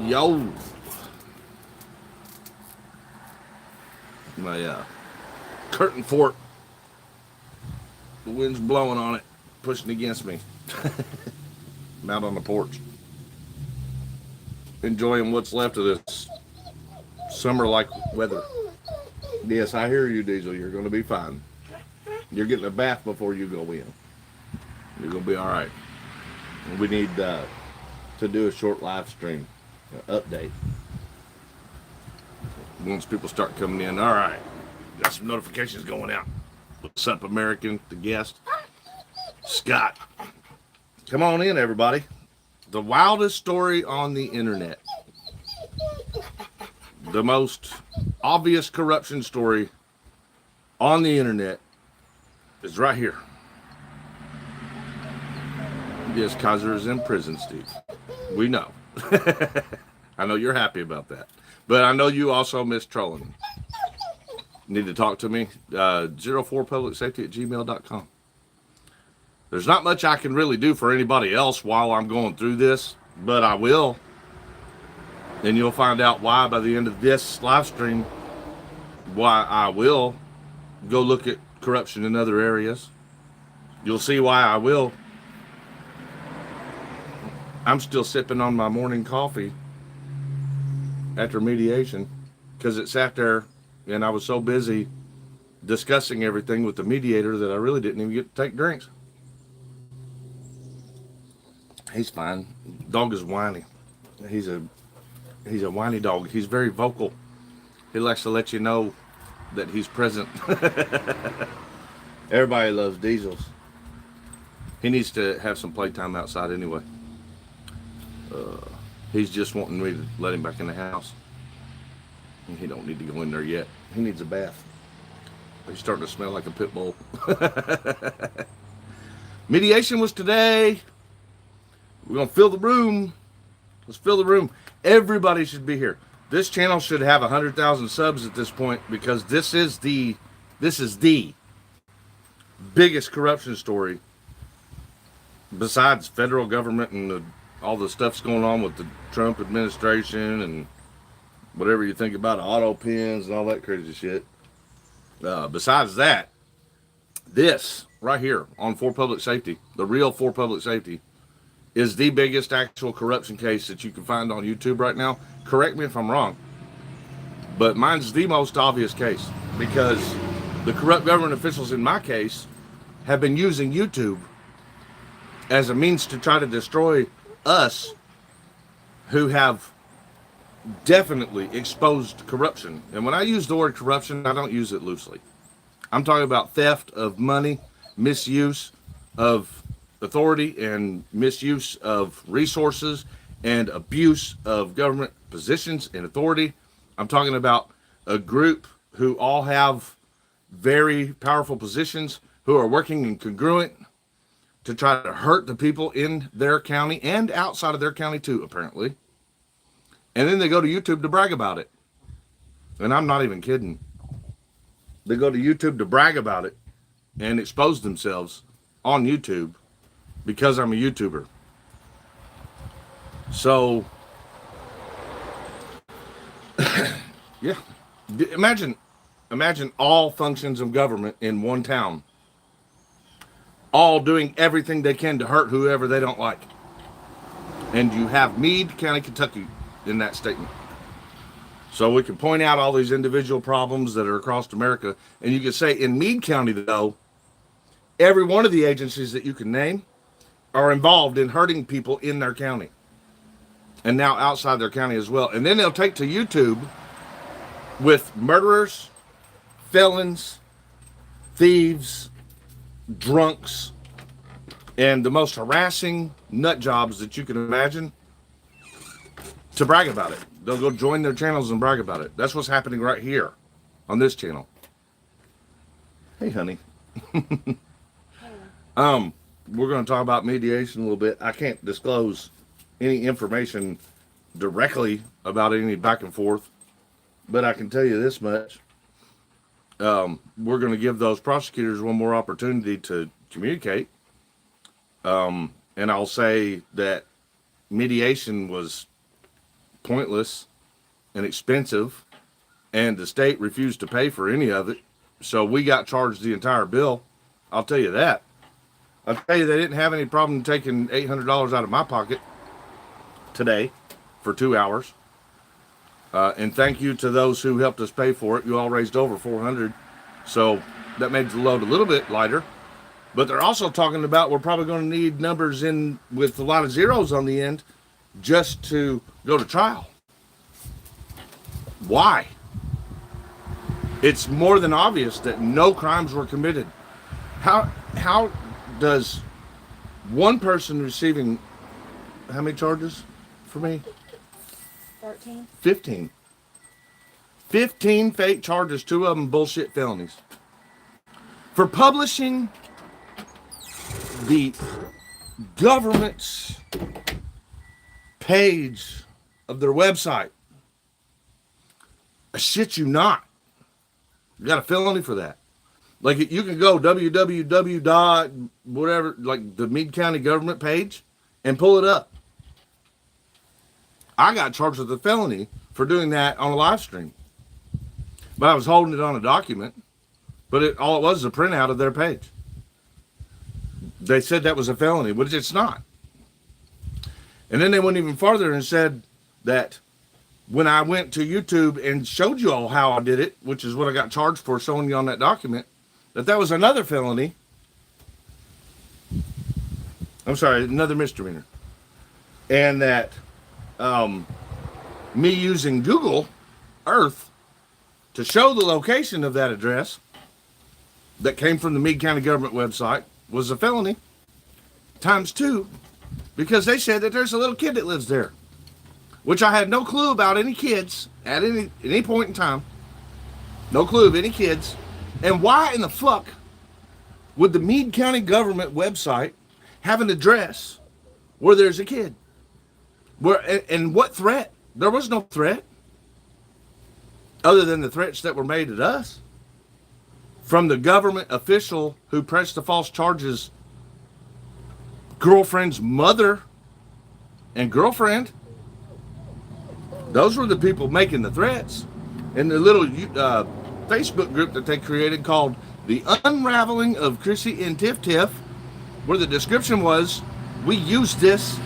Yo. My curtain fort. The wind's blowing on it, pushing against me. I'm out on the porch. Enjoying what's left of this summer-like weather. Yes, I hear you, Diesel. You're going to be fine. You're getting a bath before you go in. You're going to be all right. We need to do a short live stream update. Once people start coming in, all right. Got some notifications going out. What's up, American? The guest. Scott. Come on in, everybody. The wildest story on the internet. The most obvious corruption story on the internet is right here. Yes, Kaiser is in prison, Steve. We know. I know you're happy about that. But I know you also miss trolling. Need to talk to me? 04publicsafety@gmail.com. There's not much I can really do for anybody else while I'm going through this, but I will. And you'll find out why by the end of this live stream, why I will go look at corruption in other areas. You'll see why I will. I'm still sipping on my morning coffee after mediation because it sat there and I was so busy discussing everything with the mediator that I really didn't even get to take drinks. He's fine. Dog is whiny. He's a whiny dog. He's very vocal. He likes to let you know that he's present. Everybody loves Diesels. He needs to have some playtime outside anyway. He's just wanting me to let him back in the house. And he don't need to go in there yet. He needs a bath. He's starting to smell like a pit bull. Mediation was today. We're going to fill the room. Let's fill the room. Everybody should be here. This channel should have 100,000 subs at this point because this is the biggest corruption story besides federal government and all the stuff's going on with the Trump administration and whatever you think about auto pins and all that crazy shit. Besides that, this right here on For Public Safety, the real For Public Safety, is the biggest actual corruption case that you can find on YouTube right now. Correct me if I'm wrong, but mine's the most obvious case because the corrupt government officials in my case have been using YouTube as a means to try to destroy us who have definitely exposed corruption. And when I use the word corruption, I don't use it loosely. I'm talking about theft of money, misuse of authority, and misuse of resources, and abuse of government positions and authority. I'm talking about a group who all have very powerful positions, who are working in congruent to try to hurt the people in their county and outside of their county too, apparently. And then they go to YouTube to brag about it. And I'm not even kidding. They go to YouTube to brag about it and expose themselves on YouTube because I'm a YouTuber. So, yeah. Imagine all functions of government in one town, all doing everything they can to hurt whoever they don't like. And you have Meade County, Kentucky in that statement. So we can point out all these individual problems that are across America. And you can say in Meade County, though, every one of the agencies that you can name are involved in hurting people in their county. And now outside their county as well. And then they'll take to YouTube with murderers, felons, thieves, drunks, and the most harassing nut jobs that you can imagine to brag about it. They'll go join their channels and brag about it. That's what's happening right here on this channel. Hey, honey. We're going to talk about mediation a little bit. I can't disclose any information directly about any back and forth, but I can tell you this much. We're going to give those prosecutors one more opportunity to communicate. And I'll say that mediation was pointless and expensive, and the state refused to pay for any of it. So we got charged the entire bill. I'll tell you that. I'll tell you they didn't have any problem taking $800 out of my pocket today for 2 hours. And thank you to those who helped us pay for it. You all raised over $400. So that made the load a little bit lighter. But they're also talking about we're probably going to need numbers in with a lot of zeros on the end just to go to trial. Why? It's more than obvious that no crimes were committed. How does one person receiving how many charges for me? 13. 15. 15 fake charges, 2 of them bullshit felonies. For publishing the government's page of their website. I shit you not. You got a felony for that. Like, you can go www. whatever, like the Meade County government page, and pull it up. I got charged with a felony for doing that on a live stream. But I was holding it on a document. But all it was a printout of their page. They said that was a felony, which it's not. And then they went even farther and said that when I went to YouTube and showed you all how I did it, which is what I got charged for showing you on that document, that was another felony. I'm sorry, another misdemeanor. And that me using Google Earth to show the location of that address that came from the Meade County government website was a felony times 2, because they said that there's a little kid that lives there, which I had no clue about any kids at any point in time. No clue of any kids. And why in the fuck would the Meade County government website have an address where there's a kid? And what threat? There was no threat other than the threats that were made at us from the government official who pressed the false charges, girlfriend's mother and girlfriend. Those were the people making the threats. And the little Facebook group that they created called The Unraveling of Chrissy and Tiff Tiff, where the description was, we used this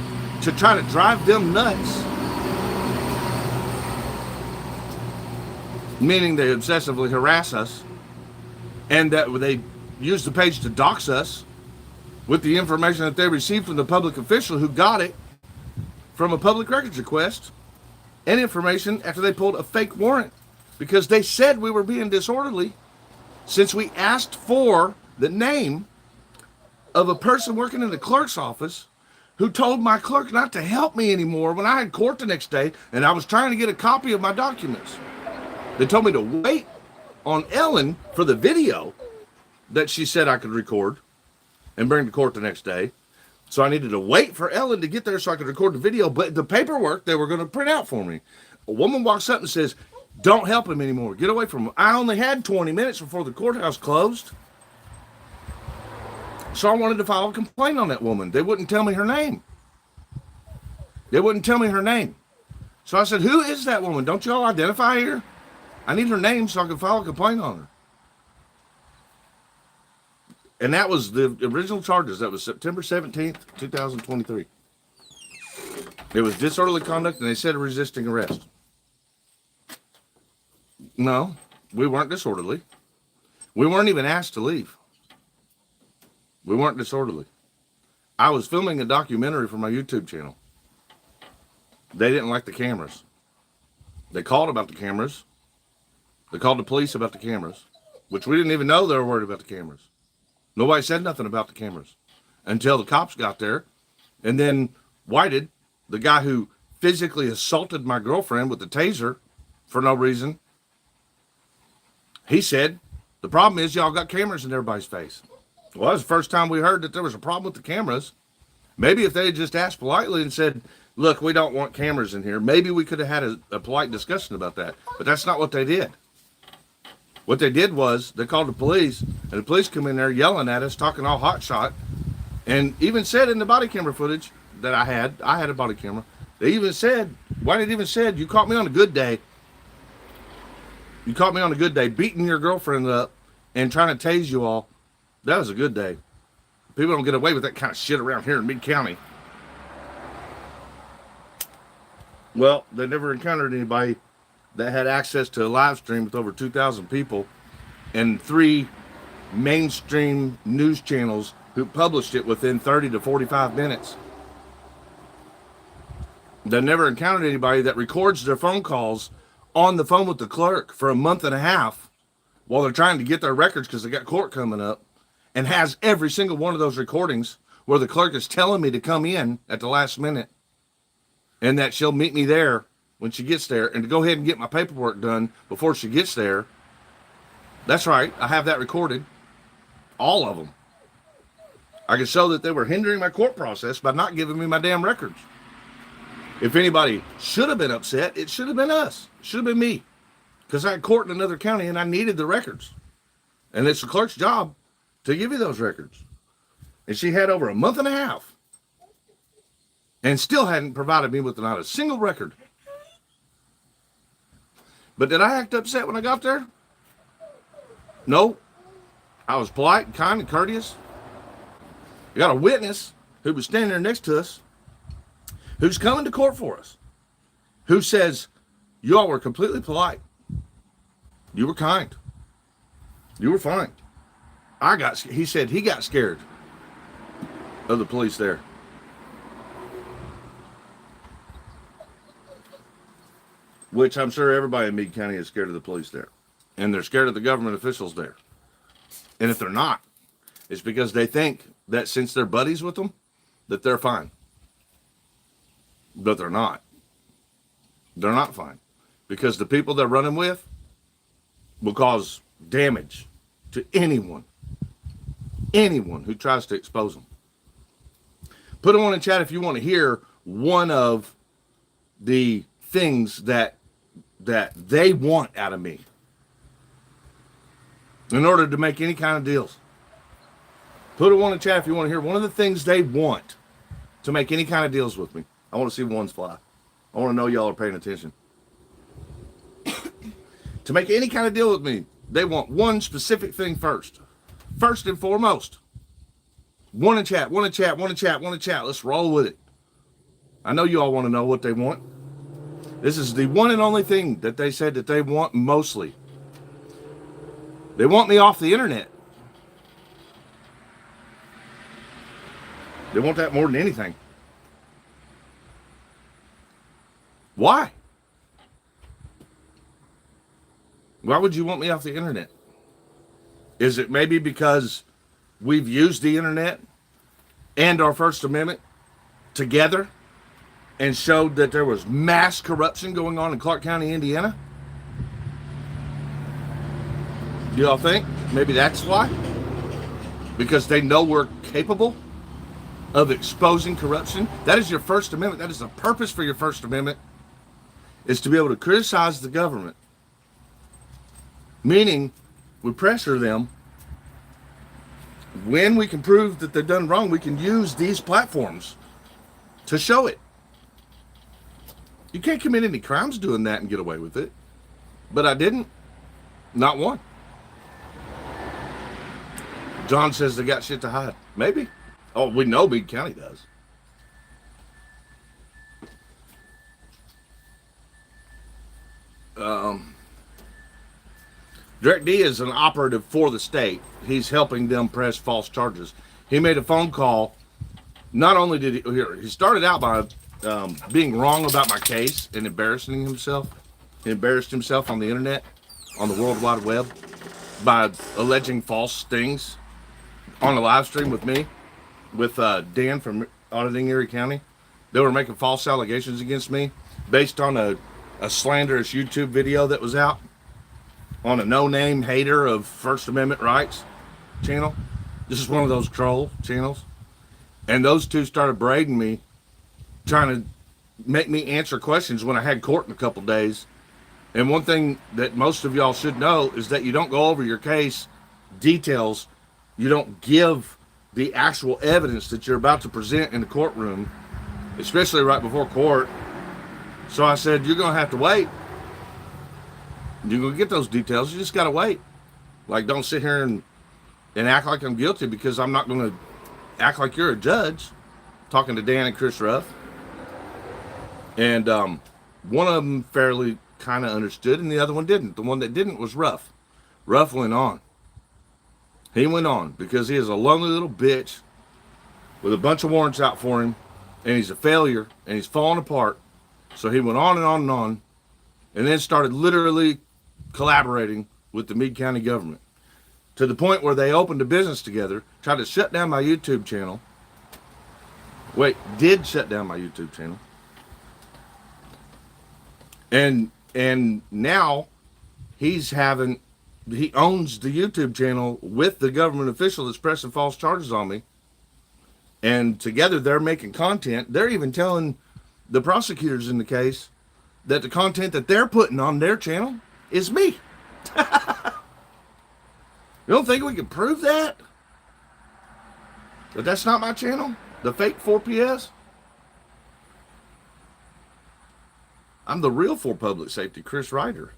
to try to drive them nuts. Meaning they obsessively harass us, and that they used the page to dox us with the information that they received from the public official who got it from a public records request and information after they pulled a fake warrant, because they said we were being disorderly since we asked for the name of a person working in the clerk's office who told my clerk not to help me anymore when I had court the next day and I was trying to get a copy of my documents. They told me to wait on Ellen for the video that she said I could record and bring to court the next day. So I needed to wait for Ellen to get there so I could record the video, but the paperwork they were going to print out for me. A woman walks up and says, don't help him anymore. Get away from him. I only had 20 minutes before the courthouse closed. So I wanted to file a complaint on that woman. They wouldn't tell me her name. They wouldn't tell me her name. So I said, who is that woman? Don't you all identify her? I need her name so I can file a complaint on her. And that was the original charges. That was September 17th, 2023. It was disorderly conduct, and they said resisting arrest. No, we weren't disorderly. We weren't even asked to leave. We weren't disorderly. I was filming a documentary for my YouTube channel. They didn't like the cameras. They called about the cameras. They called the police about the cameras, which we didn't even know they were worried about the cameras. Nobody said nothing about the cameras until the cops got there. And then Whited, the guy who physically assaulted my girlfriend with the taser for no reason, he said, the problem is y'all got cameras in everybody's face. Well, that was the first time we heard that there was a problem with the cameras. Maybe if they had just asked politely and said, look, we don't want cameras in here, maybe we could have had a polite discussion about that. But that's not what they did. What they did was they called the police, and the police come in there yelling at us, talking all hot shot, and even said in the body camera footage that I had a body camera, they even said Why did it even said, you caught me on a good day. You caught me on a good day beating your girlfriend up and trying to tase you all. That was a good day. People don't get away with that kind of shit around here in Meade County. Well, they never encountered anybody that had access to a live stream with over 2,000 people and 3 mainstream news channels who published it within 30 to 45 minutes. They never encountered anybody that records their phone calls on the phone with the clerk for a month and a half while they're trying to get their records because they got court coming up, and has every single one of those recordings where the clerk is telling me to come in at the last minute and that she'll meet me there when she gets there and to go ahead and get my paperwork done before she gets there. That's right. I have that recorded. All of them. I can show that they were hindering my court process by not giving me my damn records. If anybody should have been upset, it should have been us. It should have been me. Because I had court in another county and I needed the records. And it's the clerk's job to give you those records. And she had over a month and a half and still hadn't provided me with not a single record. But did I act upset when I got there? No. I was polite and kind and courteous. We got a witness who was standing there next to us, who's coming to court for us, who says, you all were completely polite. You were kind. You were fine. He said he got scared of the police there. Which I'm sure everybody in Meade County is scared of the police there. And they're scared of the government officials there. And if they're not, it's because they think that since they're buddies with them, that they're fine. But they're not. They're not fine. Because the people they're running with will cause damage to anyone who tries to expose them. Put them on in chat if you want to hear one of the things that they want out of me in order to make any kind of deals. Put it on in chat if you want to hear one of the things they want to make any kind of deals with me. I want to see ones fly. I want to know y'all are paying attention. To make any kind of deal with me, they want one specific thing first. First and foremost. One in chat, one in chat, one in chat, one in chat. Let's roll with it. I know you all want to know what they want. This is the one and only thing that they said that they want mostly. They want me off the internet. They want that more than anything. Why? Why would you want me off the internet? Is it maybe because we've used the internet and our First Amendment together and showed that there was mass corruption going on in Clark County, Indiana? Do y'all think maybe that's why? Because they know we're capable of exposing corruption? That is your First Amendment. That is the purpose for your First Amendment, is to be able to criticize the government. Meaning, we pressure them. When we can prove that they've done wrong, we can use these platforms to show it. You can't commit any crimes doing that and get away with it. But I didn't. Not one. John says they got shit to hide. Maybe. Oh, we know Meade County does. Direct D is an operative for the state. He's helping them press false charges. He made a phone call. Not only did he started out by being wrong about my case and embarrassing himself. He embarrassed himself on the internet, on the World Wide Web, by alleging false things on a live stream with me, with Dan from Auditing Erie County. They were making false allegations against me based on a slanderous YouTube video that was out on a no-name hater of First Amendment rights channel. This is one of those troll channels. And those two started braiding me, trying to make me answer questions when I had court in a couple days. And one thing that most of y'all should know is that you don't go over your case details. You don't give the actual evidence that you're about to present in the courtroom, especially right before court, So I said, you're going to have to wait. You're going to get those details. You just got to wait. Like, don't sit here and act like I'm guilty, because I'm not going to act like you're a judge. Talking to Dan and Chris Ruff. And one of them fairly kind of understood, and the other one didn't. The one that didn't was Ruff. Ruff went on. He went on because he is a lonely little bitch with a bunch of warrants out for him, and he's a failure, and he's falling apart. So he went on and on and on, and then started literally collaborating with the Meade County government to the point where they opened a business together, tried to shut down my YouTube channel. Did shut down my YouTube channel. And now he owns the YouTube channel with the government official that's pressing false charges on me. And together they're making content. They're even telling the prosecutors in the case that the content that they're putting on their channel is me. You don't think we can prove that? That that's not my channel? The fake 4PS? I'm the real for public safety, Chris Ryder.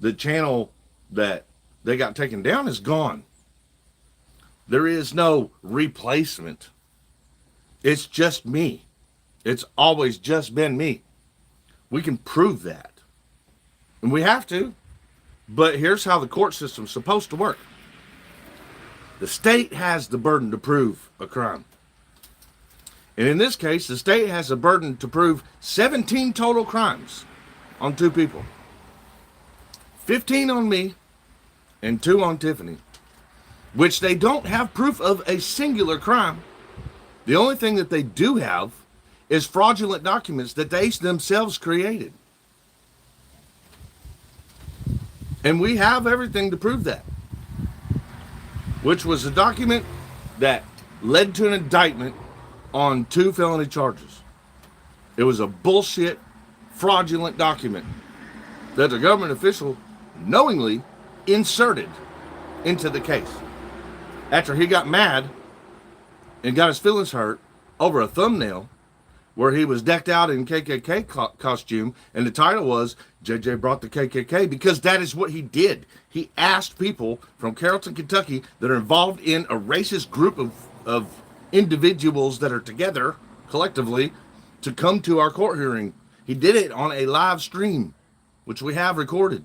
The channel that they got taken down is gone. There is no replacement. It's just me. It's always just been me. We can prove that. And we have to. But here's how the court system's supposed to work. The state has the burden to prove a crime. And in this case, the state has a burden to prove 17 total crimes on 2 people. 15 on me and 2 on Tiffany, which they don't have proof of a singular crime. The only thing that they do have is fraudulent documents that they themselves created. And we have everything to prove that, which was a document that led to an indictment on 2 felony charges. It was a bullshit, fraudulent document that the government official knowingly inserted into the case after he got mad and got his feelings hurt over a thumbnail where he was decked out in KKK costume, and the title was JJ Brought the KKK, because that is what he did. He asked people from Carrollton, Kentucky that are involved in a racist group of individuals that are together collectively to come to our court hearing. He did it on a live stream, which we have recorded.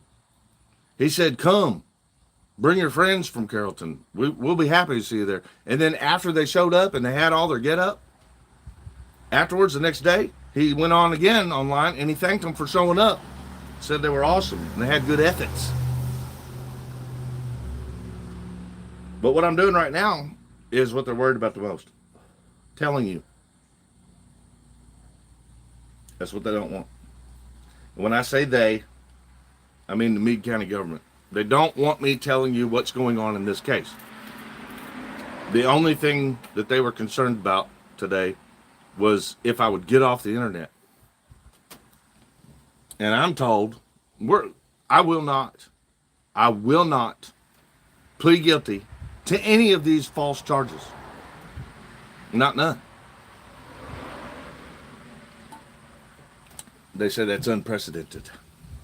He said, come, bring your friends from Carrollton. We'll be happy to see you there. And then after they showed up and they had all their get up, afterwards, the next day, he went on again online and he thanked them for showing up. Said they were awesome and they had good ethics. But what I'm doing right now is what they're worried about the most. Telling you. That's what they don't want. And when I say they, I mean the Meade County government. They don't want me telling you what's going on in this case. The only thing that they were concerned about today was if I would get off the internet. And I'm told, I will not plead guilty to any of these false charges. Not none. They said that's unprecedented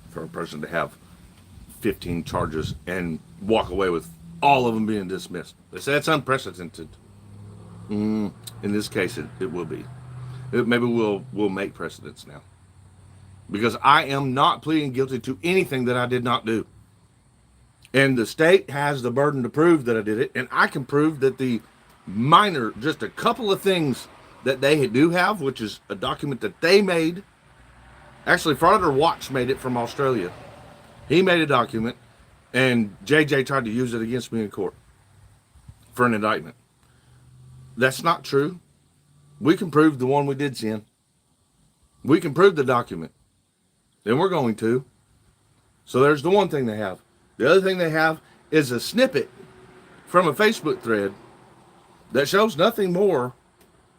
for a person to have 15 charges and walk away with all of them being dismissed. They said that's unprecedented. In this case, it will be. Maybe we'll make precedents now. Because I am not pleading guilty to anything that I did not do. And the state has the burden to prove that I did it. And I can prove that the minor, just a couple of things that they do have, which is a document that they made. Actually, Fraudulent Watch made it from Australia. He made a document, and JJ tried to use it against me in court for an indictment. That's not true. We can prove the one we did send. We can prove the document. Then we're going to. So there's the one thing they have. The other thing they have is a snippet from a Facebook thread that shows nothing more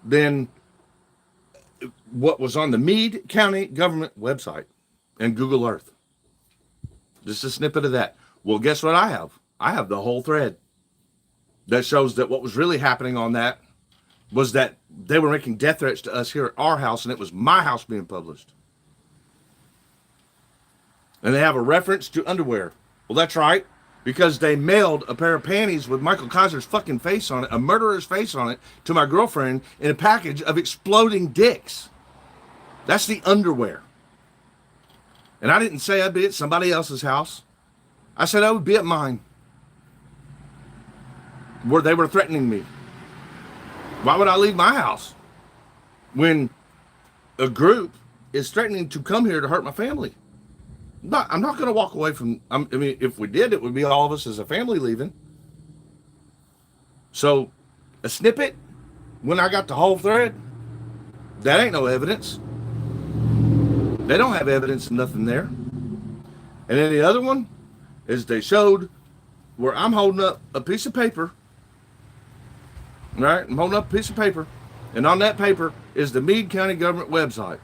than what was on the Meade County government website and Google Earth. Just a snippet of that. Well, guess what I have? I have the whole thread that shows that what was really happening on that was that they were making death threats to us here at our house, and it was my house being published. And they have a reference to underwear. Well, that's right, because they mailed a pair of panties with Michael Kaiser's fucking face on it, a murderer's face on it, to my girlfriend in a package of exploding dicks. That's the underwear. And I didn't say I'd be at somebody else's house. I said I would be at mine, where they were threatening me. Why would I leave my house when a group is threatening to come here to hurt my family? I'm not going to walk away from, I mean, if we did, it would be all of us as a family leaving. So a snippet, when I got the whole thread, that ain't no evidence. They don't have evidence of nothing there. And then the other one is they showed where I'm holding up a piece of paper. Right? I'm holding up a piece of paper. And on that paper is the Meade County government website.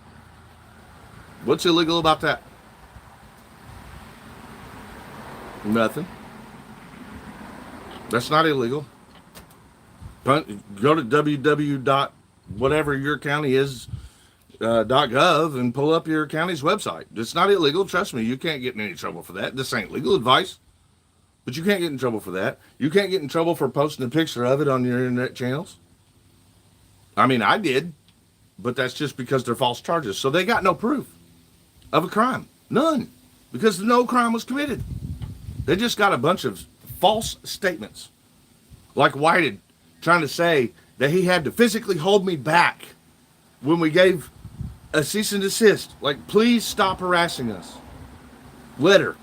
What's illegal about that? Nothing. That's not illegal. Go to www. whatever your county is .gov and pull up your county's website. It's not illegal. Trust me, you can't get in any trouble for that. This ain't legal advice, but you can't get in trouble for that. You can't get in trouble for posting a picture of it on your internet channels. I mean, I did, but that's just because they're false charges. So they got no proof of a crime. None. Because no crime was committed. They just got a bunch of false statements. Like Whited trying to say that he had to physically hold me back when we gave a cease and desist. Like, please stop harassing us. Letter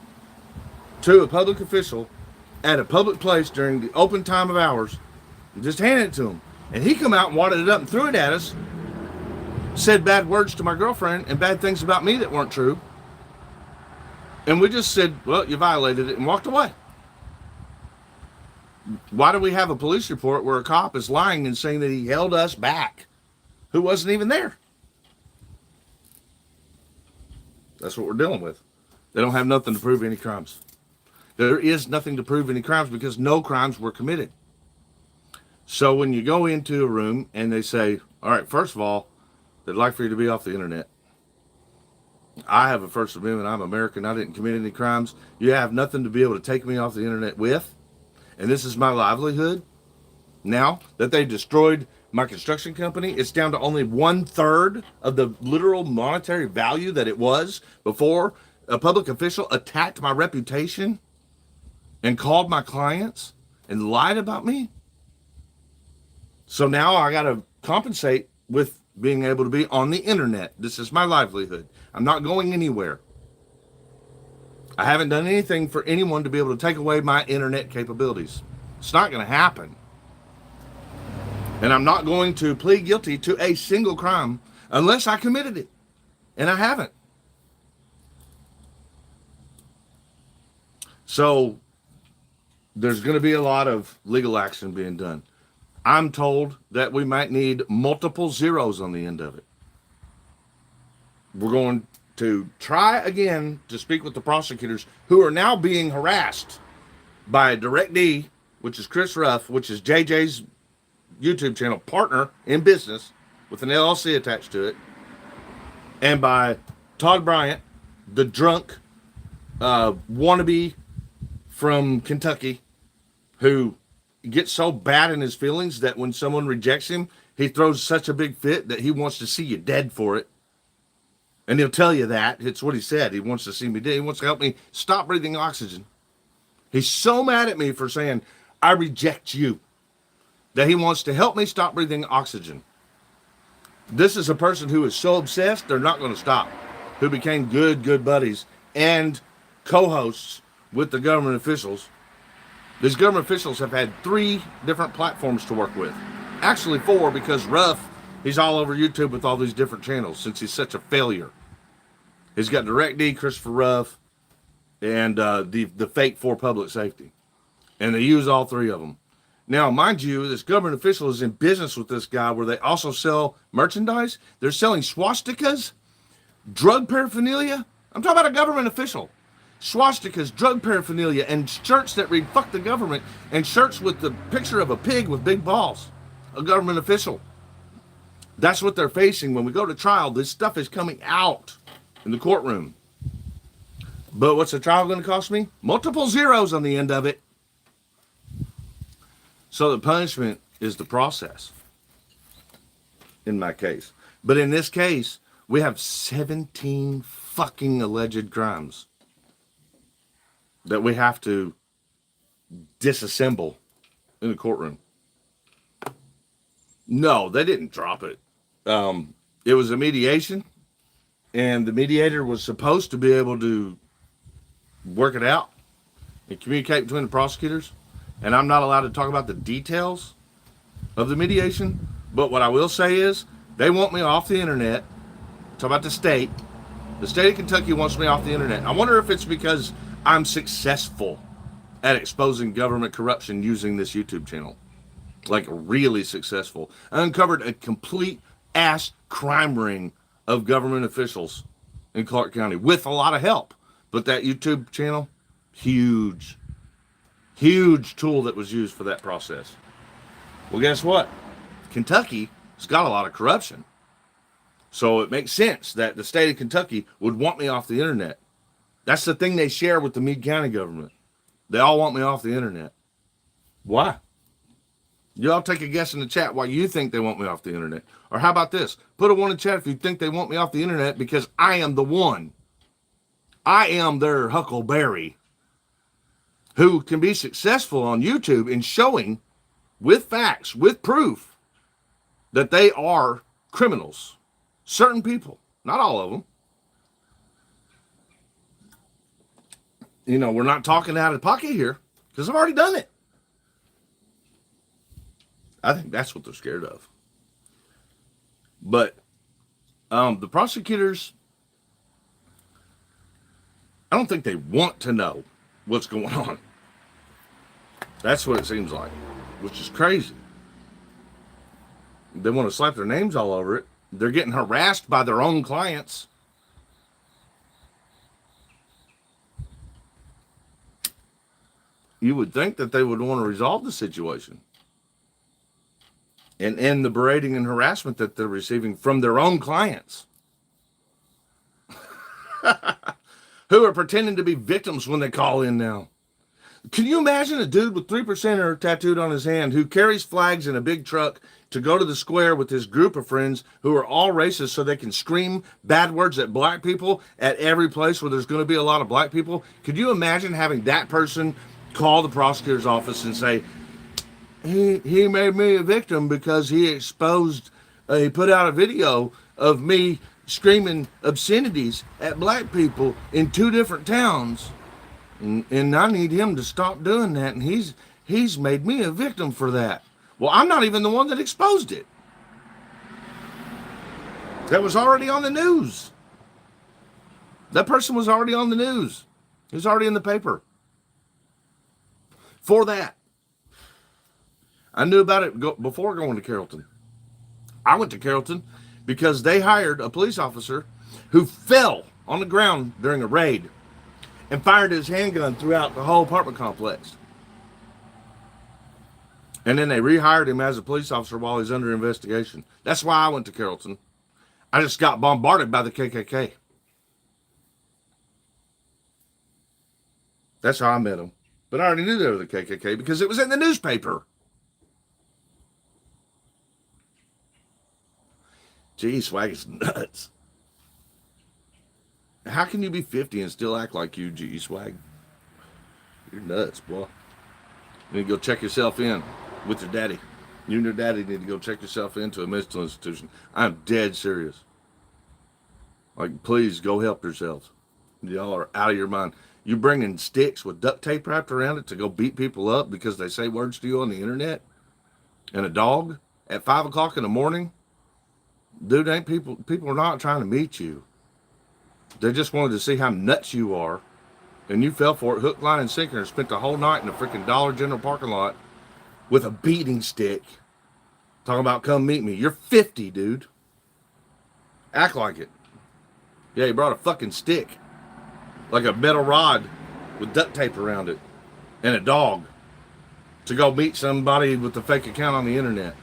to a public official at a public place during the open time of hours. And just handed it to him. And he come out and wadded it up and threw it at us. Said bad words to my girlfriend and bad things about me that weren't true. And we just said, well, you violated it, and walked away. Why do we have a police report where a cop is lying and saying that he held us back, who wasn't even there? That's what we're dealing with. They don't have nothing to prove any crimes. There is nothing to prove any crimes because no crimes were committed. So when you go into a room and they say, all right, first of all, they'd like for you to be off the internet. I have a First Amendment. I'm American. I didn't commit any crimes. You have nothing to be able to take me off the internet with. And this is my livelihood. Now that they destroyed my construction company, it's down to only 1/3 of the literal monetary value that it was before a public official attacked my reputation and called my clients and lied about me. So now I got to compensate with being able to be on the internet. This is my livelihood. I'm not going anywhere. I haven't done anything for anyone to be able to take away my internet capabilities. It's not going to happen. And I'm not going to plead guilty to a single crime unless I committed it. And I haven't. So there's going to be a lot of legal action being done. I'm told that we might need multiple zeros on the end of it. We're going to try again to speak with the prosecutors who are now being harassed by Direct D, which is Chris Ruff, which is JJ's YouTube channel partner in business with an LLC attached to it, and by Todd Bryant, the drunk wannabe from Kentucky, who gets so bad in his feelings that when someone rejects him, he throws such a big fit that he wants to see you dead for it. And he'll tell you that. It's what he said. He wants to see me dead. He wants to help me stop breathing oxygen. He's so mad at me for saying, I reject you, that he wants to help me stop breathing oxygen. This is a person who is so obsessed, they're not going to stop. Who became good buddies and co-hosts with the government officials. These government officials have had 3 different platforms to work with. Actually 4, because Ruff, he's all over YouTube with all these different channels since he's such a failure. He's got Direct D, Christopher Ruff, and the fake 4 public safety. And they use all 3 of them. Now, mind you, this government official is in business with this guy where they also sell merchandise. They're selling swastikas, drug paraphernalia. I'm talking about a government official. Swastikas, drug paraphernalia, and shirts that read "fuck the government," and shirts with the picture of a pig with big balls. A government official That's what they're facing when we go to trial. This stuff is coming out in the courtroom. But what's the trial going to cost me? Multiple zeros on the end of it. So the punishment is the process in my case. But in this case, we have 17 fucking alleged crimes that we have to disassemble in the courtroom. No, they didn't drop it. It was a mediation, and the mediator was supposed to be able to work it out and communicate between the prosecutors. And I'm not allowed to talk about the details of the mediation. But what I will say is, they want me off the internet. Talk about the state. The state of Kentucky wants me off the internet. I wonder if it's because I'm successful at exposing government corruption using this YouTube channel. Like, really successful. I uncovered a complete ass crime ring of government officials in Clark County with a lot of help. But that YouTube channel, huge tool that was used for that process. Well, guess what? Kentucky has got a lot of corruption. So it makes sense that the state of Kentucky would want me off the internet. That's the thing they share with the Meade County government. They all want me off the internet. Why? You all take a guess in the chat why you think they want me off the internet. Or how about this? Put a 1 in chat if you think they want me off the internet, because I am the one. I am their Huckleberry who can be successful on YouTube in showing with facts, with proof, that they are criminals. Certain people, not all of them. You know, we're not talking out of pocket here because I've already done it. I think that's what they're scared of. But the prosecutors, I don't think they want to know what's going on. That's what it seems like, which is crazy. They want to slap their names all over it. They're getting harassed by their own clients. You would think that they would want to resolve the situation and end the berating and harassment that they're receiving from their own clients who are pretending to be victims when they call in now. Can you imagine a dude with 3%er tattooed on his hand who carries flags in a big truck to go to the square with his group of friends who are all racist so they can scream bad words at black people at every place where there's going to be a lot of black people? Could you imagine having that person call the prosecutor's office and say, he made me a victim because he put out a video of me screaming obscenities at black people in 2 different towns. And I need him to stop doing that. And he's made me a victim for that. Well, I'm not even the one that exposed it. That was already on the news. That person was already on the news. He was already in the paper. For that. I knew about it before going to Carrollton. I went to Carrollton because they hired a police officer who fell on the ground during a raid and fired his handgun throughout the whole apartment complex. And then they rehired him as a police officer while he's under investigation. That's why I went to Carrollton. I just got bombarded by the KKK. That's how I met them. But I already knew they were the KKK because it was in the newspaper. Gee, swag is nuts. How can you be 50 and still act like you, G Swag? You're nuts, boy. You need to go check yourself in with your daddy. You and your daddy need to go check yourself into a mental institution. I'm dead serious. Like, please go help yourselves. Y'all are out of your mind. You bringing sticks with duct tape wrapped around it to go beat people up because they say words to you on the internet? And a dog at 5 o'clock in the morning? Dude, people are not trying to meet you. They just wanted to see how nuts you are. And you fell for it, hook, line, and sinker, and spent the whole night in a freaking Dollar General parking lot with a beating stick. Talking about come meet me. You're 50, dude. Act like it. Yeah, you brought a fucking stick. Like a metal rod with duct tape around it. And a dog. To go meet somebody with a fake account on the internet.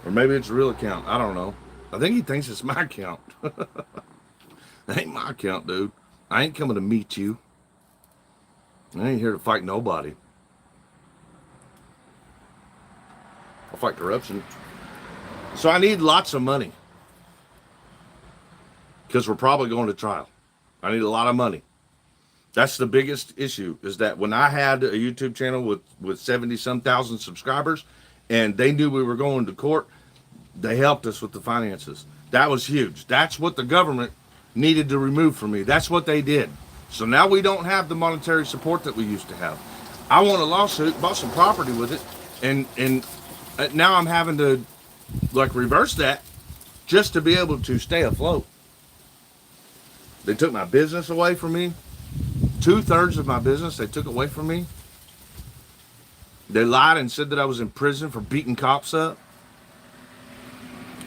Or maybe it's a real account. I don't know. I think he thinks it's my account. That ain't my account, dude. I ain't coming to meet you. I ain't here to fight nobody. I'll fight corruption. So I need lots of money. Because we're probably going to trial. I need a lot of money. That's the biggest issue, is that when I had a YouTube channel with 70-some thousand subscribers, and they knew we were going to court, they helped us with the finances. That was huge. That's what the government needed to remove from me. That's what they did. So now we don't have the monetary support that we used to have. I won a lawsuit, bought some property with it, and now I'm having to like reverse that just to be able to stay afloat. They took my business away from me. 2/3 of my business they took away from me. They lied and said that I was in prison for beating cops up,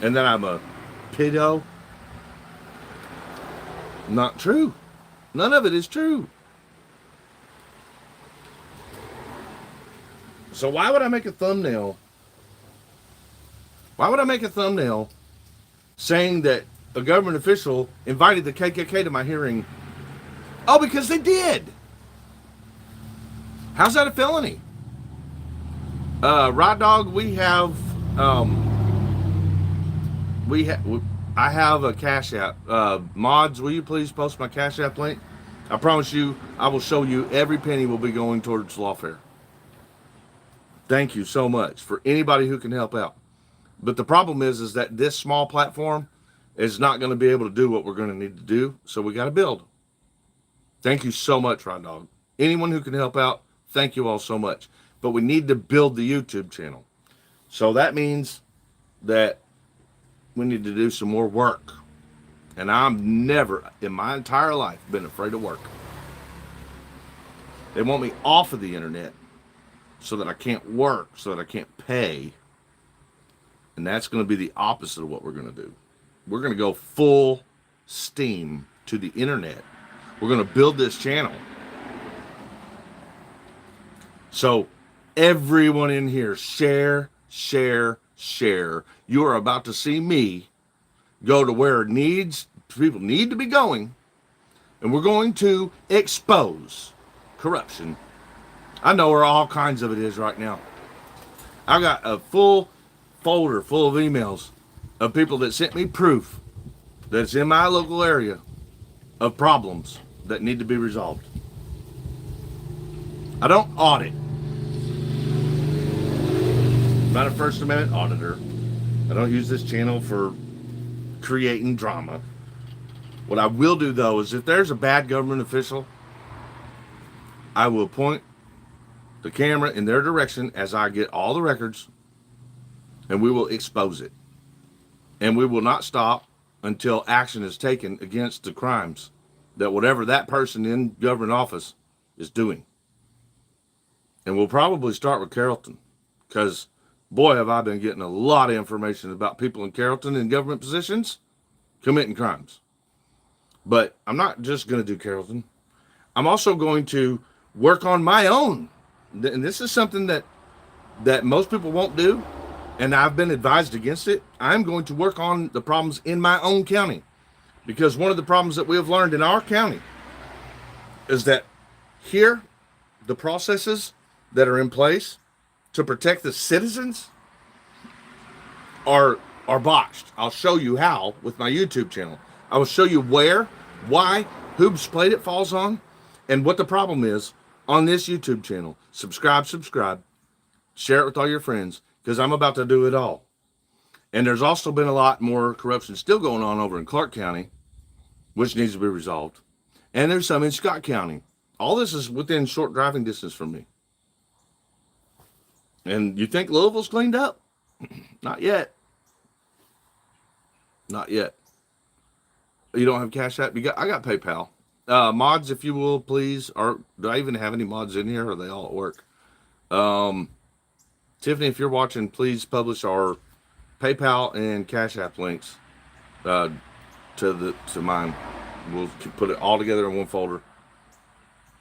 and that I'm a pedo. Not true. None of it is true. So why would I make a thumbnail? Why would I make a thumbnail saying that a government official invited the KKK to my hearing? Oh, because they did. How's that a felony? Rod Dog, I have a Cash App. Mods, will you please post my Cash App link? I promise you, I will show you every penny will be going towards lawfare. Thank you so much for anybody who can help out. But the problem is that this small platform is not going to be able to do what we're going to need to do, so we got to build. Thank you so much, Rod Dog. Anyone who can help out, thank you all so much. But we need to build the YouTube channel. So that means that we need to do some more work. And I've never in my entire life been afraid of work. They want me off of the internet so that I can't work, so that I can't pay. And that's going to be the opposite of what we're going to do. We're going to go full steam to the internet. We're going to build this channel. So everyone in here, share, share, share. You are about to see me go to where people need to be going, and we're going to expose corruption. I know where all kinds of it is right now. I got a full folder full of emails of people that sent me proof that's in my local area of problems that need to be resolved. I don't audit. I'm not a First Amendment auditor. I don't use this channel for creating drama. What I will do, though, is if there's a bad government official, I will point the camera in their direction as I get all the records, and we will expose it. And we will not stop until action is taken against the crimes that whatever that person in government office is doing. And we'll probably start with Carrollton, because boy, have I been getting a lot of information about people in Carrollton in government positions committing crimes. But I'm not just going to do Carrollton. I'm also going to work on my own. And this is something that most people won't do, and I've been advised against it. I'm going to work on the problems in my own county, because one of the problems that we have learned in our county is that here, the processes that are in place to protect the citizens are botched. I'll show you how with my YouTube channel. I will show you where, why, whose plate it falls on, and what the problem is on this YouTube channel. Subscribe, share it with all your friends, because I'm about to do it all. And there's also been a lot more corruption still going on over in Clark County, which needs to be resolved. And there's some in Scott County. All this is within short driving distance from me. And you think Louisville's cleaned up? Not yet. Not yet. You don't have Cash App? I got PayPal. Mods, if you will, please. Or do I even have any mods in here? Or are they all at work? Tiffany, if you're watching, please publish our PayPal and Cash App links to mine. We'll put it all together in one folder,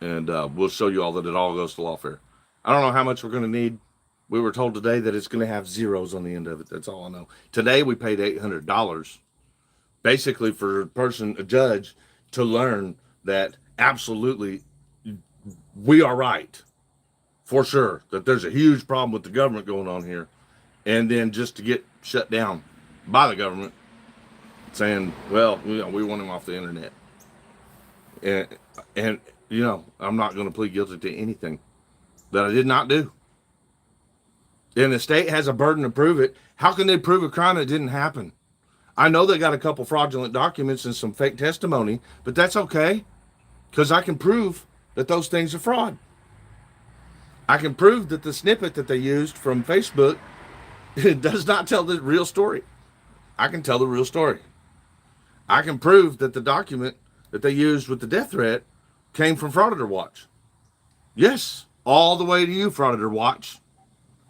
and we'll show you all that it all goes to lawfare. I don't know how much we're going to need. We were told today that it's going to have zeros on the end of it. That's all I know. Today we paid $800 basically for a judge, to learn that absolutely we are right for sure, that there's a huge problem with the government going on here. And then just to get shut down by the government saying, well, we want him off the internet. And I'm not going to plead guilty to anything that I did not do. And the state has a burden to prove it. How can they prove a crime that didn't happen? I know they got a couple fraudulent documents and some fake testimony, but that's okay, because I can prove that those things are fraud. I can prove that the snippet that they used from Facebook, it does not tell the real story. I can tell the real story. I can prove that the document that they used with the death threat came from Frauditor Watch. Yes, all the way to you, Frauditor Watch,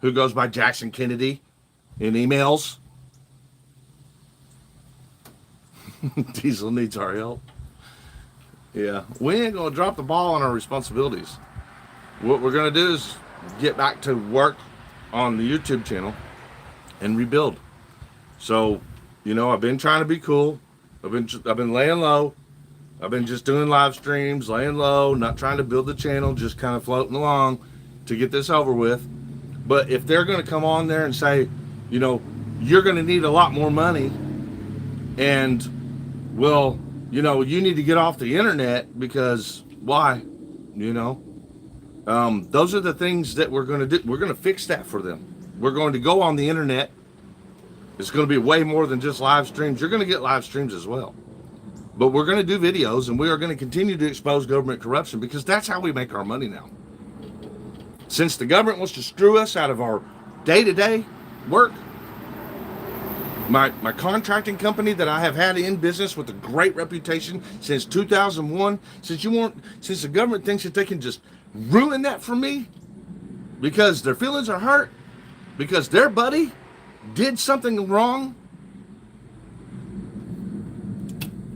who goes by Jackson Kennedy in emails. Diesel needs our help. Yeah, we ain't going to drop the ball on our responsibilities. What we're going to do is get back to work on the YouTube channel and rebuild. So, I've been trying to be cool. I've been laying low. I've been just doing live streams, laying low, not trying to build the channel, just kind of floating along to get this over with. But if they're going to come on there and say, you're going to need a lot more money, and well, you need to get off the internet because why? Those are the things that we're going to do. We're going to fix that for them. We're going to go on the internet. It's going to be way more than just live streams. You're going to get live streams as well. But we're going to do videos, and we are going to continue to expose government corruption, because that's how we make our money now. Since the government wants to screw us out of our day-to-day work, my contracting company that I have had in business with a great reputation since 2001, since the government thinks that they can just ruin that for me because their feelings are hurt, because their buddy did something wrong,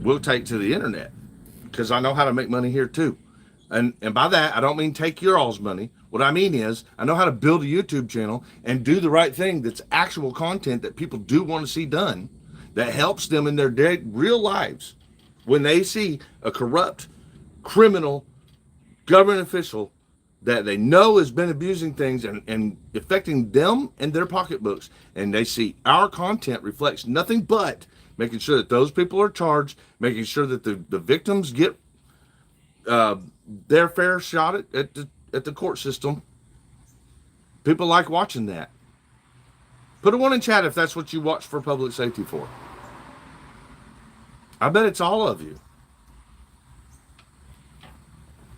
we'll take to the internet, because I know how to make money here too. And by that, I don't mean take your all's money. What I mean is, I know how to build a YouTube channel and do the right thing that's actual content that people do want to see done, that helps them in their real lives when they see a corrupt, criminal government official that they know has been abusing things and affecting them and their pocketbooks. And they see our content reflects nothing but making sure that those people are charged, making sure that the victims get their fair shot at the court system. People like watching that. Put a 1 in chat if that's what you watch for public safety for. I bet it's all of you.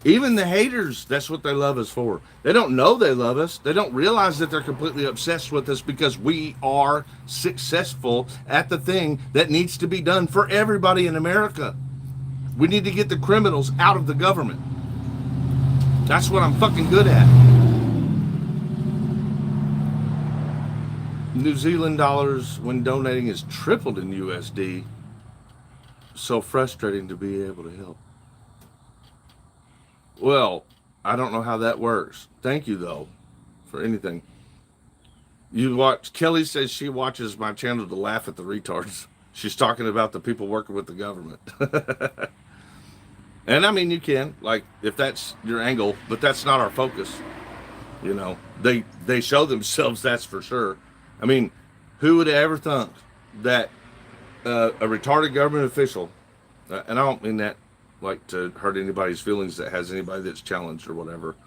Even the haters, that's what they love us for. They don't know they love us. They don't realize that they're completely obsessed with us because we are successful at the thing that needs to be done for everybody in America. We need to get the criminals out of the government. That's what I'm fucking good at. New Zealand dollars when donating is tripled in USD. So frustrating to be able to help. Well, I don't know how that works. Thank you, though, for anything. Kelly says she watches my channel to laugh at the retards. She's talking about the people working with the government. And I mean, you can, like, if that's your angle, but that's not our focus. They show themselves, that's for sure. I mean, who would have ever thunk that a retarded government official, and I don't mean that like to hurt anybody's feelings that has anybody that's challenged or whatever.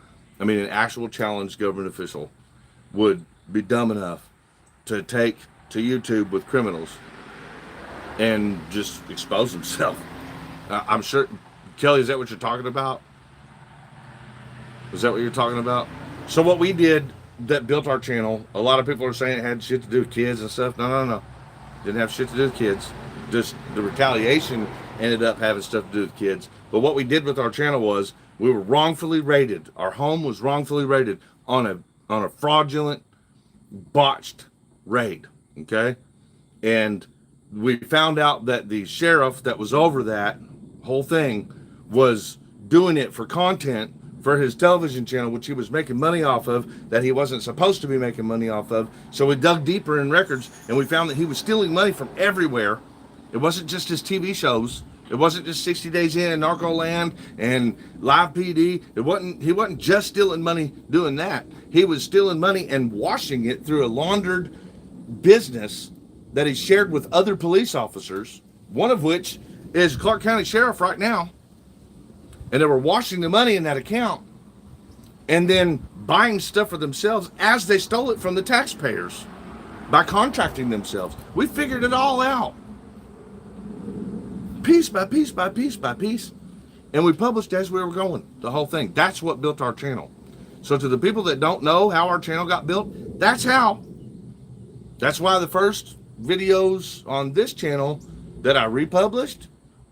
I mean, an actual challenged government official would be dumb enough to take to YouTube with criminals and just expose himself. I'm sure, Kelly, is that what you're talking about? Is that what you're talking about? So what we did that built our channel, a lot of people are saying it had shit to do with kids and stuff. No. Didn't have shit to do with kids. Just the retaliation ended up having stuff to do with kids. But what we did with our channel was we were wrongfully raided. Our home was wrongfully raided on a fraudulent, botched raid. Okay? And we found out that the sheriff that was over that whole thing was doing it for content for his television channel, which he was making money off of, that he wasn't supposed to be making money off of. So we dug deeper in records, and we found that he was stealing money from everywhere. It wasn't just his TV shows. It wasn't just 60 Days In and Narcoland and Live PD. He wasn't just stealing money doing that. He was stealing money and washing it through a laundered business that he shared with other police officers, one of which is Clark County Sheriff right now. And they were washing the money in that account and then buying stuff for themselves as they stole it from the taxpayers by contracting themselves. We figured it all out. Piece by piece by piece by piece. And we published as we were going, the whole thing. That's what built our channel. So to the people that don't know how our channel got built, that's how. That's why the first videos on this channel that I republished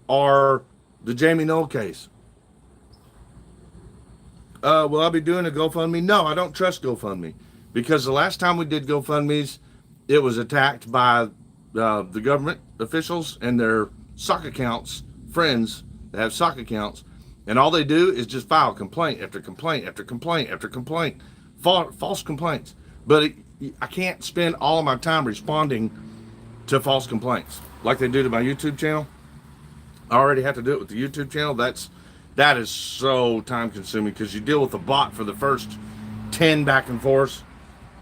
are the Jamie Knoll case. Will I be doing a GoFundMe? No, I don't trust GoFundMe, because the last time we did GoFundMes, it was attacked by the government officials and their sock accounts, friends that have sock accounts, and all they do is just file complaint after complaint after complaint after complaint, false complaints. But I can't spend all of my time responding to false complaints like they do to my YouTube channel. I already have to do it with the YouTube channel. That is so time consuming, because you deal with the bot for the first 10 back and forth,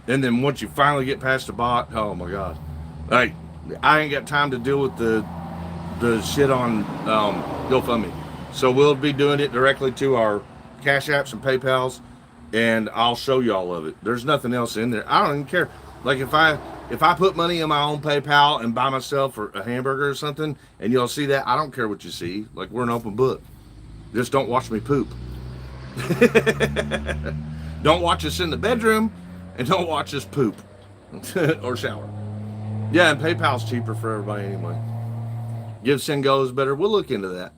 and then once you finally get past the bot, oh my god, like I ain't got time to deal with the shit on GoFundMe. So we'll be doing it directly to our Cash Apps and PayPals, and I'll show you all of it. There's nothing else in there. I don't even care. Like if I put money in my own PayPal and buy myself a hamburger or something, and you'll see that, I don't care what you see. Like, we're an open book. Just don't watch me poop. Don't watch us in the bedroom, and don't watch us poop or shower. Yeah, and PayPal's cheaper for everybody anyway. Give Send Go is better. We'll look into that.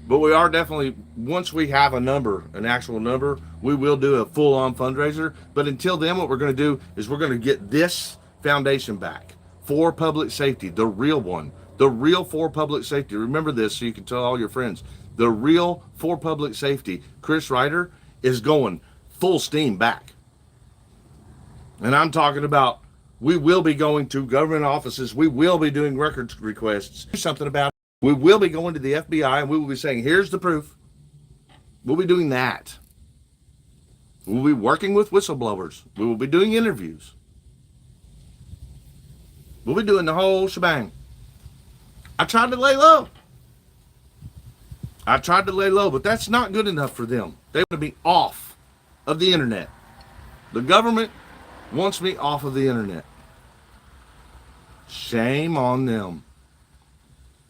But we are definitely, once we have a number, an actual number, we will do a full-on fundraiser. But until then, what we're going to do is we're going to get this foundation back for public safety, the real one, the real for public safety. Remember this so you can tell all your friends. The real for public safety, Chris Ryder, is going full steam back. And I'm talking about, we will be going to government offices. We will be doing records requests. Do something about it. We will be going to the FBI, and we will be saying, here's the proof. We'll be doing that. We'll be working with whistleblowers. We will be doing interviews. We'll be doing the whole shebang. I tried to lay low. But that's not good enough for them. They want to be off of the internet. The government wants me off of the internet. Shame on them.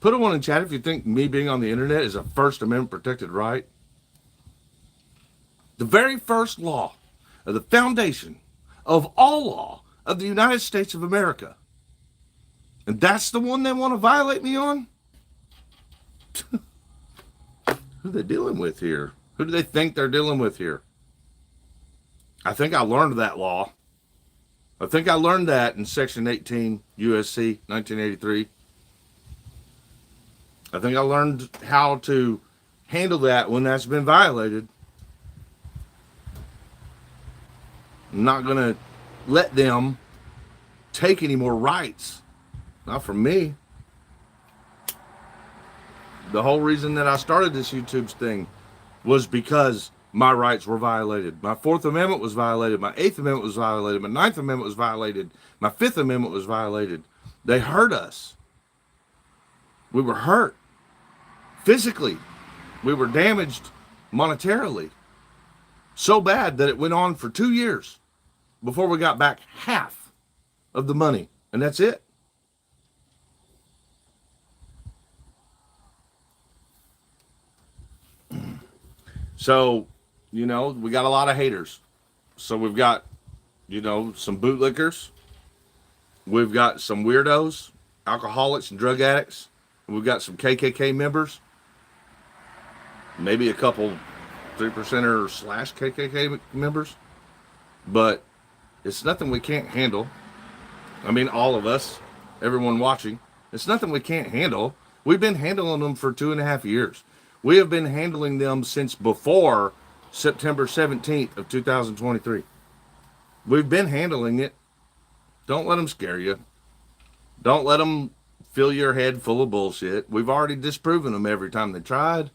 Put a 1 in chat if you think me being on the internet is a First Amendment protected right. The very first law of the foundation of all law of the United States of America. And that's the one they want to violate me on? Who are they dealing with here? Who do they think they're dealing with here? I think I learned that law. I think I learned that in Section 18, USC, 1983. I think I learned how to handle that when that's been violated. I'm not going to let them take any more rights. Not from me. The whole reason that I started this YouTube thing was because my rights were violated. My 4th Amendment was violated. My 8th Amendment was violated. My 9th Amendment was violated. My 5th Amendment was violated. They hurt us. We were hurt. Physically. We were damaged monetarily. So bad that it went on for 2 years before we got back half of the money. And that's it. So, you know, we got a lot of haters. So we've got, you know, some bootlickers. We've got some weirdos, alcoholics and drug addicts. And we've got some KKK members. Maybe a couple 3%er / KKK members. But it's nothing we can't handle. I mean, all of us, everyone watching, it's nothing we can't handle. We've been handling them for 2.5 years. We have been handling them since before September 17th of 2023. We've been handling it. Don't let them scare you. Don't let them fill your head full of bullshit. We've already disproven them every time they tried.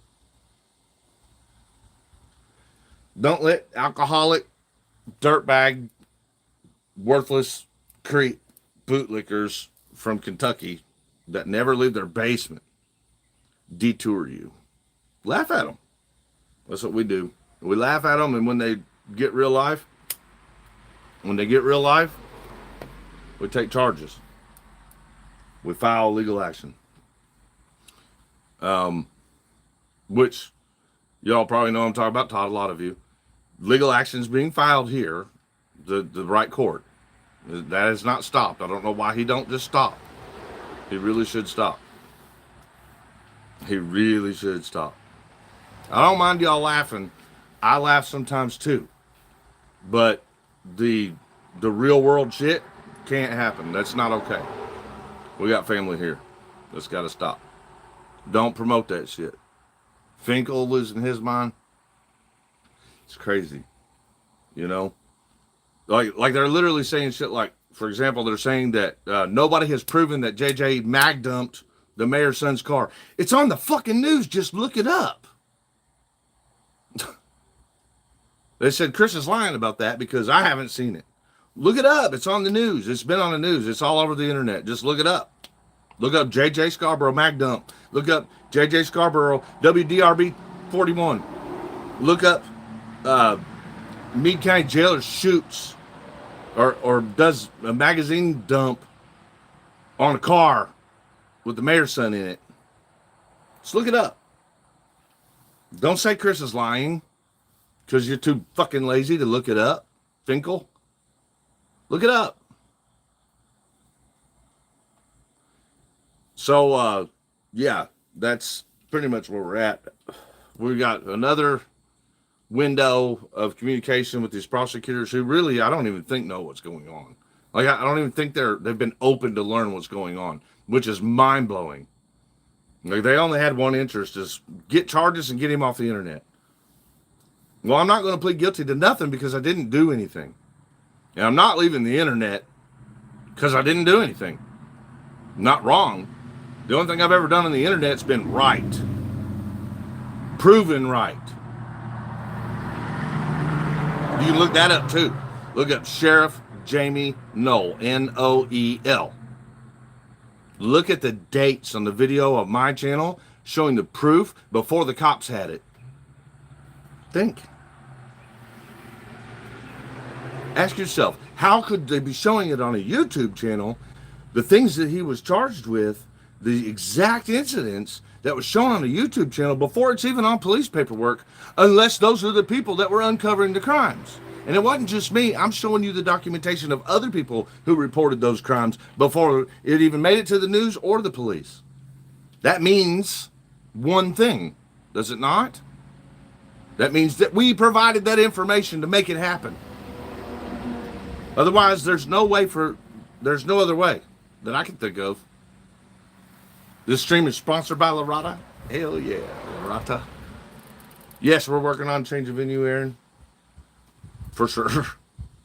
Don't let alcoholic, dirtbag, worthless creep bootlickers from Kentucky that never leave their basement detour you. Laugh at them. That's what we do. We laugh at them, and when they get real life, we take charges. We file legal action. Which y'all probably know I'm talking about, Todd, a lot of you. Legal action is being filed here, the right court. That has not stopped. I don't know why he don't just stop. He really should stop. He really should stop. I don't mind y'all laughing. I laugh sometimes too. But the real world shit can't happen. That's not okay. We got family here. That's got to stop. Don't promote that shit. Finkel losing his mind. It's crazy. You know? Like they're literally saying shit like, for example, they're saying that nobody has proven that JJ mag dumped the mayor's son's car. It's on the fucking news. Just look it up. They said Chris is lying about that because I haven't seen it. Look it up. It's on the news. It's been on the news. It's all over the internet. Just look it up. Look up JJ Scarborough mag dump. Look up JJ Scarborough WDRB 41. Look up Meade County Jailer shoots or does a magazine dump on a car with the mayor's son in it. Just look it up. Don't say Chris is lying because you're too fucking lazy to look it up. Finkel. Look it up. So, yeah, that's pretty much where we're at. We got another window of communication with these prosecutors who really, I don't even think know what's going on. Like, I don't even think they've been open to learn what's going on, which is mind-blowing. Like, they only had one interest, is get charges and get him off the internet. Well, I'm not going to plead guilty to nothing because I didn't do anything. And I'm not leaving the internet because I didn't do anything. I'm not wrong. The only thing I've ever done on the internet's been right. Proven right. You can look that up too. Look up Sheriff Jamie Noel, Noel. Look at the dates on the video of my channel showing the proof before the cops had it. Think. Ask yourself, how could they be showing it on a YouTube channel, the things that he was charged with, the exact incidents that was shown on a YouTube channel before it's even on police paperwork, unless those are the people that were uncovering the crimes? And it wasn't just me. I'm showing you the documentation of other people who reported those crimes before it even made it to the news or the police. That means one thing, does it not? That means that we provided that information to make it happen. Otherwise, there's no other way that I can think of. This stream is sponsored by Lorata. Hell yeah, Lorata. Yes, we're working on change of venue, Aaron. For sure.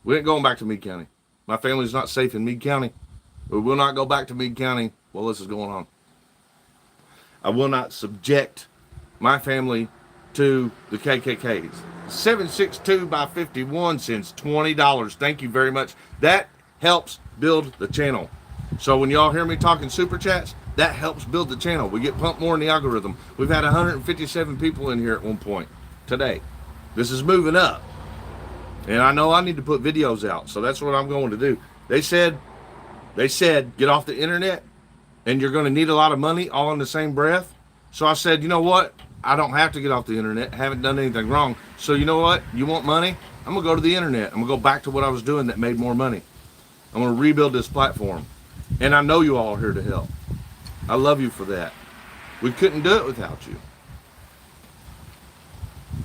We ain't going back to Meade County. My family's not safe in Meade County. We will not go back to Meade County while this is going on. I will not subject my family to the KKKs. 762 by 51 cents, $20. Thank you very much. That helps build the channel. So when y'all hear me talking super chats, that helps build the channel. We get pumped more in the algorithm. We've had 157 people in here at one point today. This is moving up. And I know I need to put videos out, so that's what I'm going to do. They said, get off the internet, and you're going to need a lot of money all in the same breath. So I said, you know what? I don't have to get off the internet. I haven't done anything wrong. So you know what? You want money? I'm going to go to the internet. I'm going to go back to what I was doing that made more money. I'm going to rebuild this platform. And I know you all are here to help. I love you for that. We couldn't do it without you.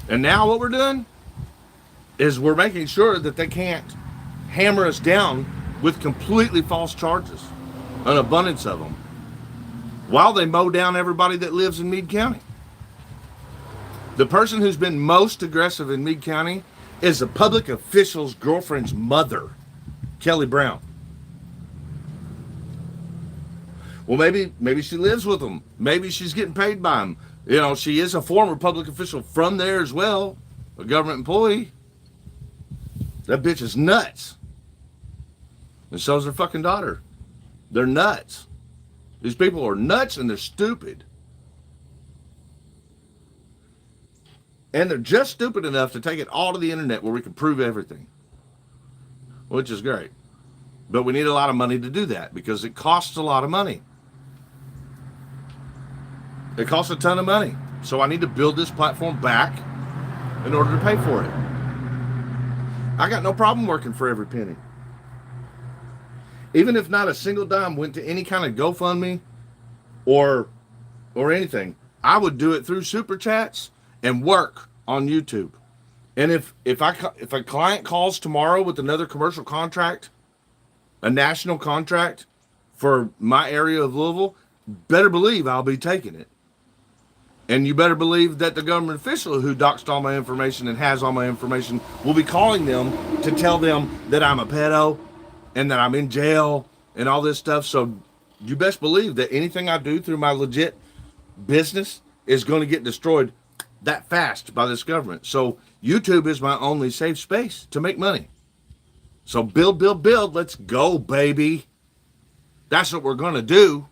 And now what we're doing is we're making sure that they can't hammer us down with completely false charges, an abundance of them, while they mow down everybody that lives in Meade County. The person who's been most aggressive in Meade County is a public official's girlfriend's mother, Kelly Brown. Well, maybe she lives with them. Maybe she's getting paid by them. You know, she is a former public official from there as well, a government employee. That bitch is nuts. And so's her fucking daughter. They're nuts. These people are nuts and they're stupid. And they're just stupid enough to take it all to the internet where we can prove everything. Which is great. But we need a lot of money to do that because it costs a lot of money. It costs a ton of money. So I need to build this platform back in order to pay for it. I got no problem working for every penny. Even if not a single dime went to any kind of GoFundMe or anything, I would do it through Super Chats and work on YouTube. And if a client calls tomorrow with another commercial contract, a national contract for my area of Louisville, better believe I'll be taking it. And you better believe that the government official who doxed all my information and has all my information will be calling them to tell them that I'm a pedo and that I'm in jail and all this stuff. So you best believe that anything I do through my legit business is going to get destroyed that fast by this government. So YouTube is my only safe space to make money. So build. Let's go, baby. That's what we're going to do.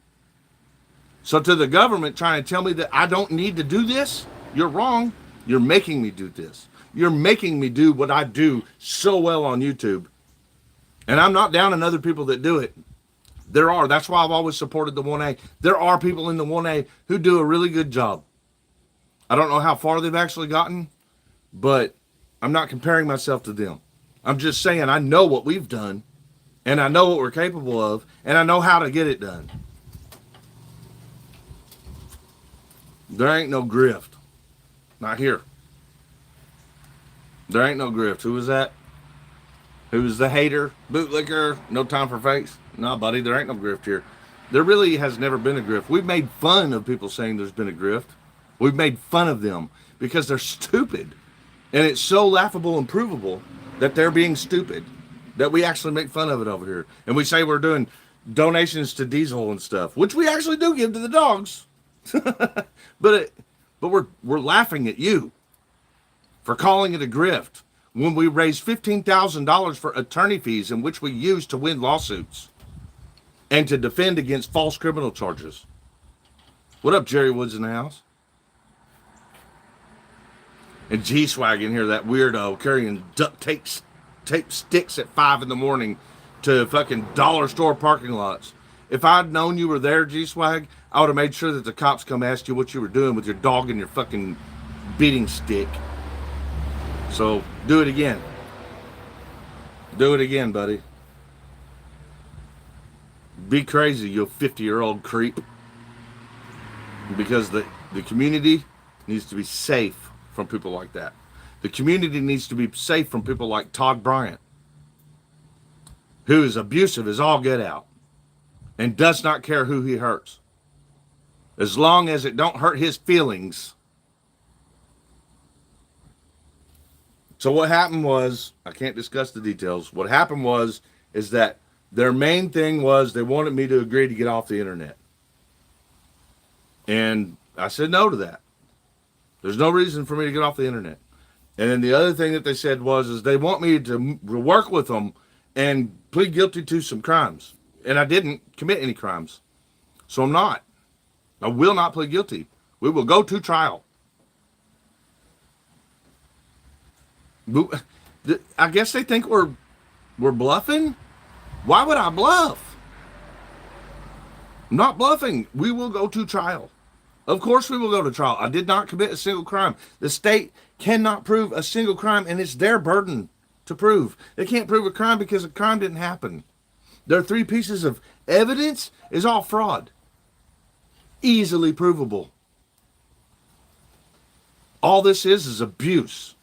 So to the government trying to tell me that I don't need to do this, you're wrong. You're making me do this. You're making me do what I do so well on YouTube. And I'm not down on other people that do it. There are. That's why I've always supported the 1A. There are people in the 1A who do a really good job. I don't know how far they've actually gotten, but I'm not comparing myself to them. I'm just saying I know what we've done, and I know what we're capable of, and I know how to get it done. There ain't no grift. Not here. There ain't no grift. Who was that? Who was the hater? Bootlicker? No time for fakes? No, buddy, there ain't no grift here. There really has never been a grift. We've made fun of people saying there's been a grift. We've made fun of them because they're stupid. And it's so laughable and provable that they're being stupid that we actually make fun of it over here. And we say we're doing donations to Diesel and stuff, which we actually do give to the dogs. but we're laughing at you for calling it a grift when we raised $15,000 for attorney fees in which we used to win lawsuits and to defend against false criminal charges. What up, Jerry Woods in the house? And G-Swag in here, that weirdo carrying duct tape sticks at 5 a.m. to fucking dollar store parking lots. If I'd known you were there, G-Swag, I would have made sure that the cops come ask you what you were doing with your dog and your fucking beating stick. So, do it again. Do it again, buddy. Be crazy, you 50-year-old creep. Because the community needs to be safe from people like that. The community needs to be safe from people like Todd Bryant, who is abusive as all get out and does not care who he hurts. As long as it don't hurt his feelings. So what happened was, I can't discuss the details. What happened is that their main thing was they wanted me to agree to get off the internet. And I said no to that. There's no reason for me to get off the internet. And then the other thing that they said is they want me to work with them and plead guilty to some crimes. And I didn't commit any crimes. So I'm not. I will not plead guilty. We will go to trial. I guess they think we're bluffing. Why would I bluff? I'm not bluffing. We will go to trial. Of course we will go to trial. I did not commit a single crime. The state cannot prove a single crime, and it's their burden to prove. They can't prove a crime because a crime didn't happen. Their 3 pieces of evidence is all fraud. Easily provable. All this is abuse.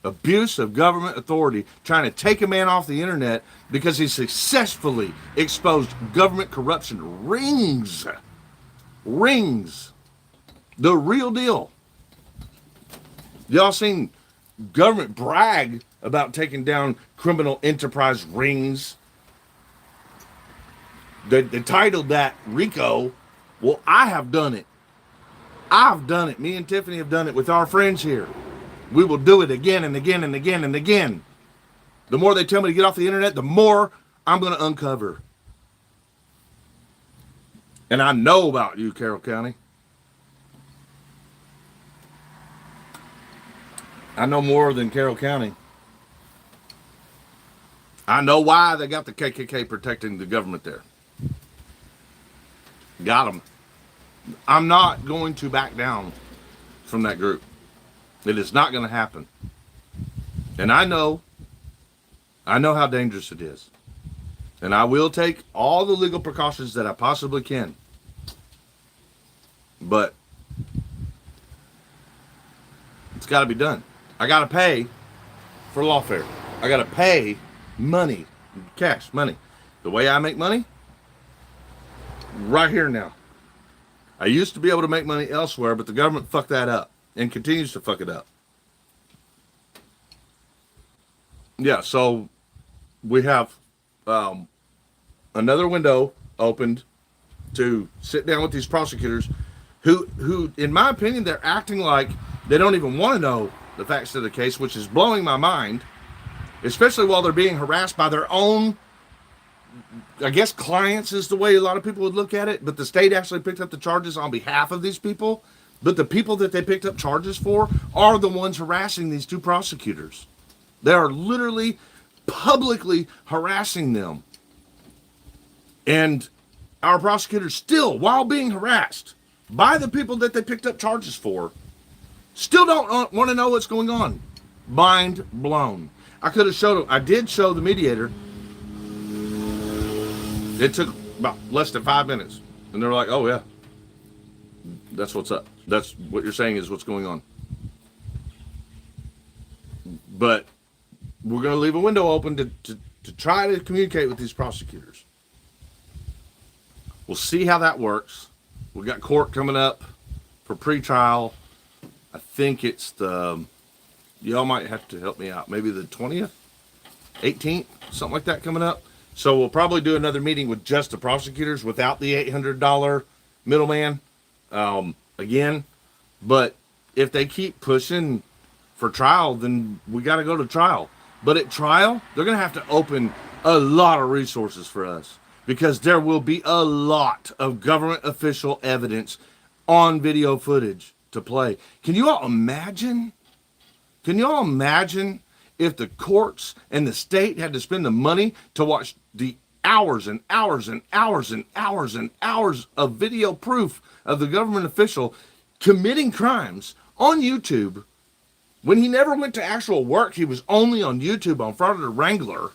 Abuse of government authority, trying to take a man off the internet because he successfully exposed government corruption. Rings. The real deal. Y'all seen government brag about taking down criminal enterprise rings? They titled that RICO. Well, I have done it. I've done it. Me and Tiffany have done it with our friends here. We will do it again and again and again and again. The more they tell me to get off the internet, the more I'm going to uncover. And I know about you, Carroll County. I know more than Carroll County. I know why they got the KKK protecting the government there. Got them. I'm not going to back down from that group. It is not going to happen. And I know how dangerous it is. And I will take all the legal precautions that I possibly can. But it's got to be done. I got to pay for lawfare. I got to pay money, cash, money. The way I make money, right here now. I used to be able to make money elsewhere, but the government fucked that up and continues to fuck it up. Yeah, so we have another window opened to sit down with these prosecutors who, in my opinion, they're acting like they don't even want to know the facts of the case, which is blowing my mind, especially while they're being harassed by their own, I guess, clients is the way a lot of people would look at it, but the state actually picked up the charges on behalf of these people, but the people that they picked up charges for are the ones harassing these two prosecutors. They are literally publicly harassing them. And our prosecutors still, while being harassed by the people that they picked up charges for, still don't want to know what's going on. Mind blown. I could have showed them. I did show the mediator. It took about less than 5 minutes. And they're like, oh yeah, that's what's up. That's what you're saying is what's going on. But we're going to leave a window open to try to communicate with these prosecutors. We'll see how that works. We got court coming up for pretrial. I think it's y'all might have to help me out. Maybe the 20th, 18th, something like that coming up. So we'll probably do another meeting with just the prosecutors without the $800 middleman again. But if they keep pushing for trial, then we got to go to trial. But at trial, they're going to have to open a lot of resources for us because there will be a lot of government official evidence on video footage to play. Can you all imagine? Can you all imagine if the courts and the state had to spend the money to watch the hours and hours and hours and hours and hours of video proof of the government official committing crimes on YouTube when he never went to actual work? He was only on YouTube on FRADULE Wrangler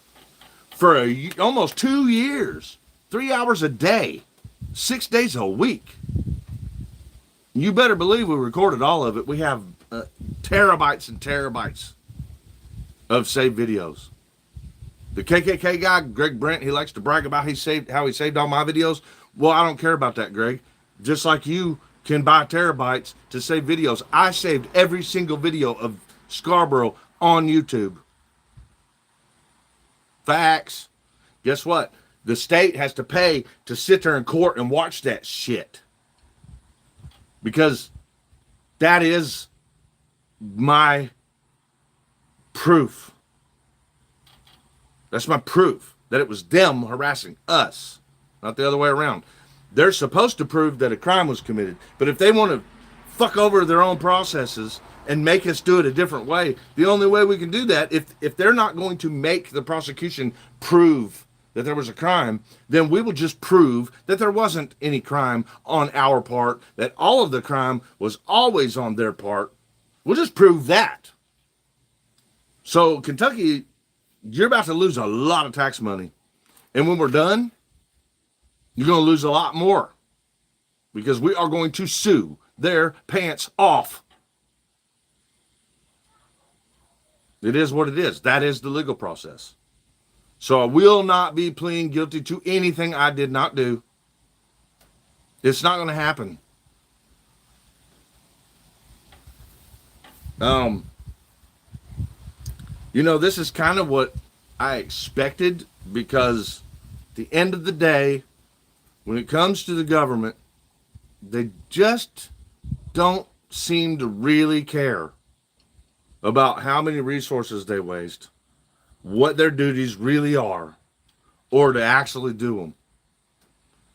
for almost 2 years, 3 hours a day, 6 days a week. You better believe we recorded all of it. We have terabytes and terabytes of saved videos. The KKK guy, Greg Brent, he likes to brag about how he saved all my videos. Well, I don't care about that, Greg. Just like you can buy terabytes to save videos. I saved every single video of Scarborough on YouTube. Facts. Guess what? The state has to pay to sit there in court and watch that shit. Because that is my proof. That's my proof that it was them harassing us, not the other way around. They're supposed to prove that a crime was committed, but if they want to fuck over their own processes and make us do it a different way, the only way we can do that, if they're not going to make the prosecution prove that there was a crime, then we will just prove that there wasn't any crime on our part, that all of the crime was always on their part. We'll just prove that. So Kentucky, you're about to lose a lot of tax money. And when we're done, you're going to lose a lot more because we are going to sue their pants off. It is what it is. That is the legal process. So I will not be pleading guilty to anything I did not do. It's not going to happen. Um, this is kind of what I expected, because at the end of the day, when it comes to the government, they just don't seem to really care about how many resources they waste, what their duties really are, or to actually do them.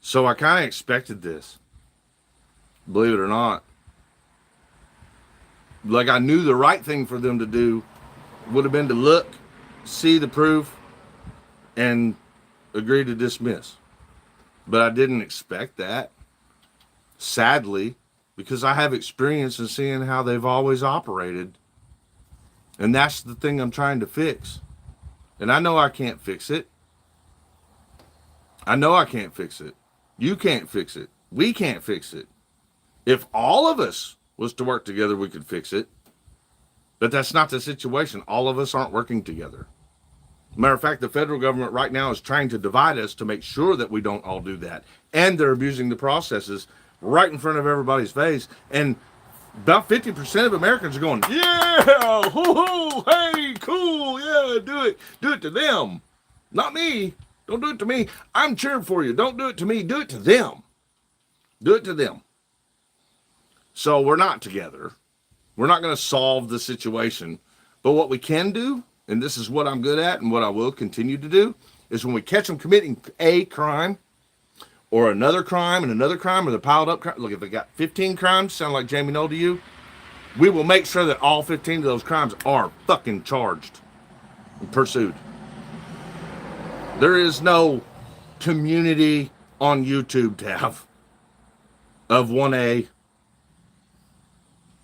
So I kind of expected this, believe it or not. Like, I knew the right thing for them to do would have been to look, see the proof, and agree to dismiss. But I didn't expect that, sadly, because I have experience in seeing how they've always operated. And that's the thing I'm trying to fix. And I know I can't fix it. I know I can't fix it. You can't fix it. We can't fix it. If all of us was to work together, we could fix it. But that's not the situation. All of us aren't working together. Matter of fact, the federal government right now is trying to divide us to make sure that we don't all do that. And they're abusing the processes right in front of everybody's face. And about 50% of Americans are going, yeah, hoo-hoo, hey, cool, yeah, do it. Do it to them. Not me. Don't do it to me. I'm cheering for you. Don't do it to me. Do it to them. Do it to them. So we're not together. We're not going to solve the situation. But what we can do, and this is what I'm good at and what I will continue to do, is when we catch them committing a crime or another crime and another crime, or they're piled up, look, if they got 15 crimes, sound like Jamie Knoll to you, we will make sure that all 15 of those crimes are fucking charged and pursued. There is no community on YouTube tab of 1A.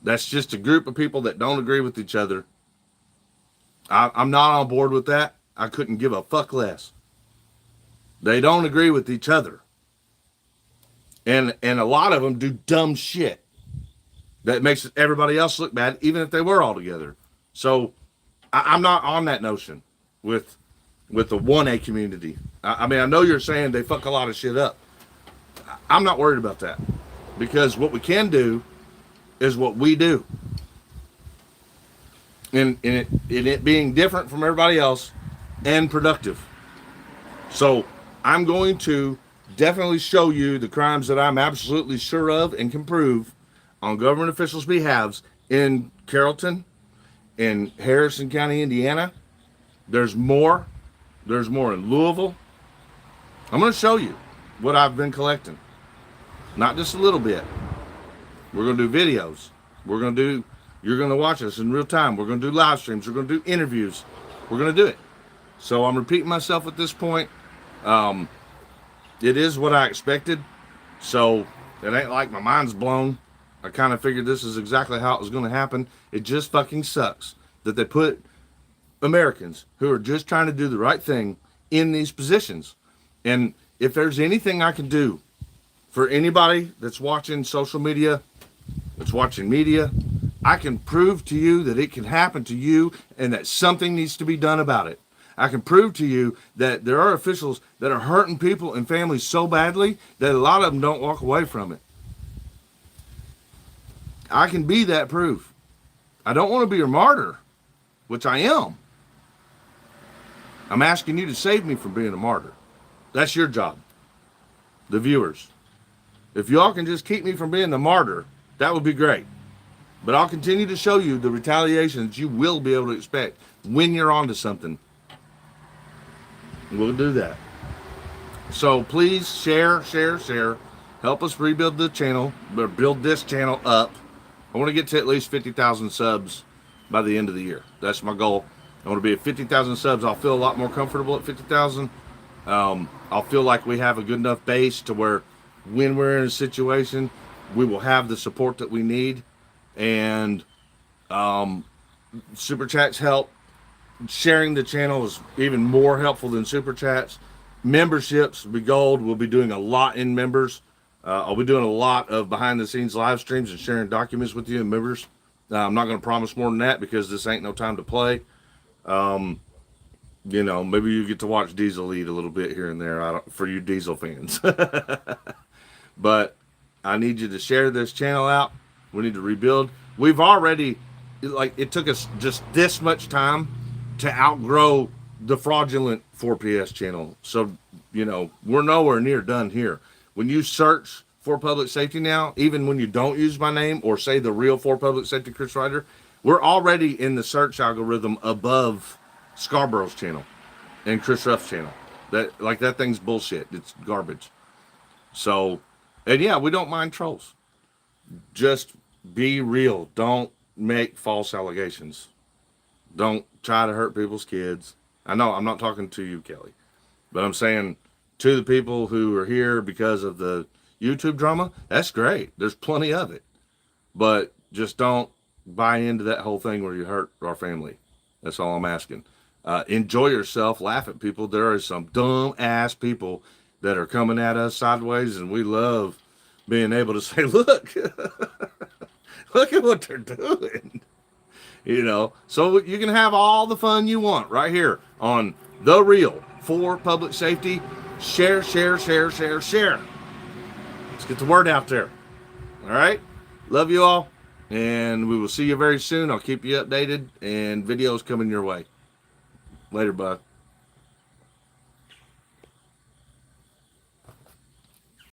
That's just a group of people that don't agree with each other. I'm not on board with that. I couldn't give a fuck less. They don't agree with each other. And a lot of them do dumb shit that makes everybody else look bad, even if they were all together. So I'm not on that notion with the 1A community. I mean, I know you're saying they fuck a lot of shit up. I'm not worried about that, because what we can do is what we do. In it being different from everybody else and productive. So I'm going to definitely show you the crimes that I'm absolutely sure of and can prove on government officials' behalves in Carrollton, in Harrison County, Indiana. There's more. There's more in Louisville. I'm going to show you what I've been collecting. Not just a little bit. We're going to do videos. You're going to watch us in real time. We're going to do live streams. We're going to do interviews. We're going to do it. So I'm repeating myself at this point. It is what I expected. So it ain't like my mind's blown. I kind of figured this is exactly how it was going to happen. It just fucking sucks that they put Americans who are just trying to do the right thing in these positions. And if there's anything I can do for anybody that's watching social media, that's watching media, I can prove to you that it can happen to you and that something needs to be done about it. I can prove to you that there are officials that are hurting people and families so badly that a lot of them don't walk away from it. I can be that proof. I don't want to be your martyr, which I am. I'm asking you to save me from being a martyr. That's your job. The viewers. If y'all can just keep me from being the martyr, that would be great. But I'll continue to show you the retaliations you will be able to expect when you're onto something. We'll do that. So please share. Help us rebuild the channel, or build this channel up. I want to get to at least 50,000 subs by the end of the year. That's my goal. I want to be at 50,000 subs. I'll feel a lot more comfortable at 50,000. I'll feel like we have a good enough base to where when we're in a situation, we will have the support that we need. And super chats help. Sharing the channel is even more helpful than super chats. Memberships will be gold. We'll be doing a lot in members. I'll be doing a lot of behind the scenes live streams and sharing documents with you and members. I'm not going to promise more than that because this ain't no time to play. You know, maybe you get to watch Diesel eat a little bit here and there for you Diesel fans. But I need you to share this channel out. We need to rebuild. We've already it took us just this much time to outgrow the fraudulent 4PS channel. So, we're nowhere near done here. When you search for public safety now, even when you don't use my name or say the real for public safety Chris Ryder, we're already in the search algorithm above Scarborough's channel and Chris Ruff's channel. That thing's bullshit. It's garbage. So, and yeah, we don't mind trolls. Just be real. Don't make false allegations. Don't try to hurt people's kids. I know I'm not talking to you, Kelly, but I'm saying to the people who are here because of the YouTube drama, that's great. There's plenty of it. But just don't buy into that whole thing where you hurt our family. That's all I'm asking. Enjoy yourself, laugh at people. There are some dumb ass people that are coming at us sideways, and we love being able to say, look, look at what they're doing. So you can have all the fun you want right here on The Real for Public Safety. Share, share, share, share, share. Let's get the word out there. All right. Love you all. And we will see you very soon. I'll keep you updated and videos coming your way. Later, bud.